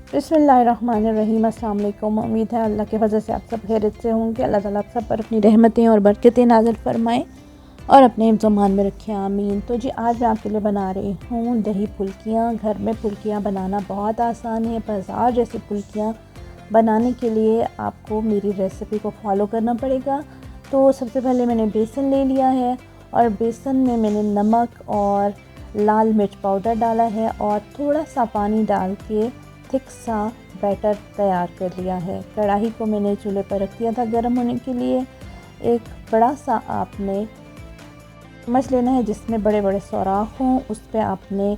बिस्मिल्लाहिर्रहमानिर्रहीम। अस्सलाम वालेकुम। उम्मीद है अल्लाह के फजल से आप सब खैरियत से होंगे। अल्लाह ताला आप सब पर अपनी रहमतें और बरकतें नाज़िल फरमाएँ और अपने ज़मान में रखें, आमीन। तो जी आज मैं आपके लिए बना रही हूँ दही फुल्कियाँ। घर में फुल्कियाँ बनाना बहुत आसान है। बाज़ार जैसी फुल्कियाँ बनाने के लिए आपको मेरी रेसिपी को फॉलो करना पड़ेगा। तो सबसे पहले मैंने बेसन ले लिया है और बेसन में मैंने नमक और लाल मिर्च पाउडर डाला है और थोड़ा सा पानी डाल के थिक सा बैटर तैयार कर लिया है। कढ़ाई को मैंने चूल्हे पर रख दिया था गर्म होने के लिए। एक बड़ा सा आपने चम्मच लेना है जिसमें बड़े बड़े सुराख हों, उस पर आपने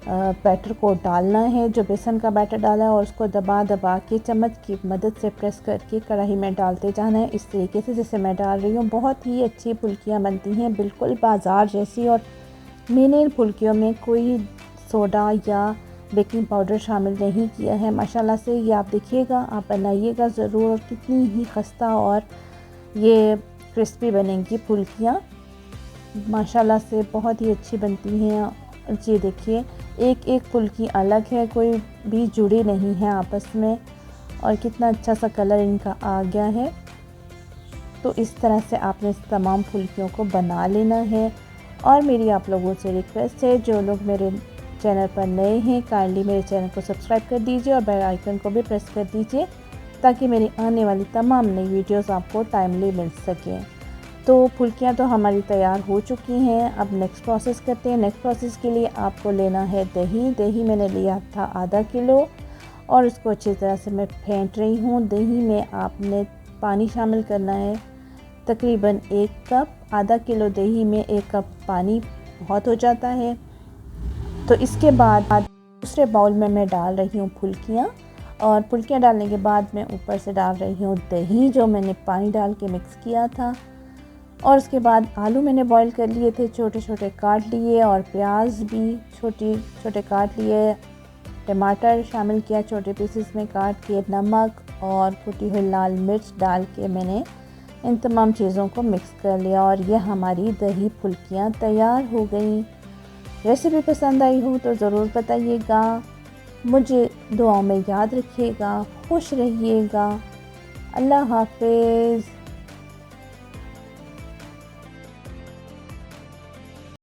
बैटर को डालना है, जो बेसन का बैटर डाला है, और उसको दबा दबा के चम्मच की मदद से प्रेस करके कढ़ाई में डालते जाना है। इस तरीके से जैसे मैं डाल रही हूँ बहुत ही अच्छी फुल्कियाँ बनती हैं, बिल्कुल बाज़ार जैसी। और मैंने इन फुल्कियों में कोई सोडा या बेकिंग पाउडर शामिल नहीं किया है। माशाल्लाह से ये आप देखिएगा, आप बनाइएगा ज़रूर, और कितनी ही खस्ता और ये क्रिस्पी बनेंगी फुल्कियाँ। माशाल्लाह से बहुत ही अच्छी बनती हैं। ये देखिए, एक एक फुल्की अलग है, कोई भी जुड़ी नहीं है आपस में, और कितना अच्छा सा कलर इनका आ गया है। तो इस तरह से आपने इस तमाम फुल्कियों को बना लेना है। और मेरी आप लोगों से रिक्वेस्ट है, जो लोग मेरे चैनल पर नए हैं काइंडली मेरे चैनल को सब्सक्राइब कर दीजिए और बेल आइकन को भी प्रेस कर दीजिए, ताकि मेरी आने वाली तमाम नई वीडियोस आपको टाइमली मिल सकें। तो फुल्कियाँ तो हमारी तैयार हो चुकी हैं। अब नेक्स्ट प्रोसेस करते हैं। नेक्स्ट प्रोसेस के लिए आपको लेना है दही मैंने लिया था आधा किलो, और उसको अच्छी तरह से मैं फेंट रही हूँ। दही में आपने पानी शामिल करना है, तकरीबन 1 कप। आधा किलो दही में 1 कप पानी बहुत हो जाता है। तो इसके बाद दूसरे बाउल में मैं डाल रही हूँ फुल्कियाँ, और फुल्कियाँ डालने के बाद मैं ऊपर से डाल रही हूँ दही जो मैंने पानी डाल के मिक्स किया था। और उसके बाद आलू मैंने बॉईल कर लिए थे, छोटे छोटे काट लिए, और प्याज भी छोटे छोटे काट लिए। टमाटर शामिल किया छोटे पीसेस में काट के। नमक और कुटी हुई लाल मिर्च डाल के मैंने इन तमाम चीज़ों को मिक्स कर लिया, और ये हमारी दही फुल्कियाँ तैयार हो गई। रेसिपी पसंद आई हो तो ज़रूर बताइएगा। मुझे दुआओं में याद रखिएगा। खुश रहिएगा। अल्लाह हाफ़िज़।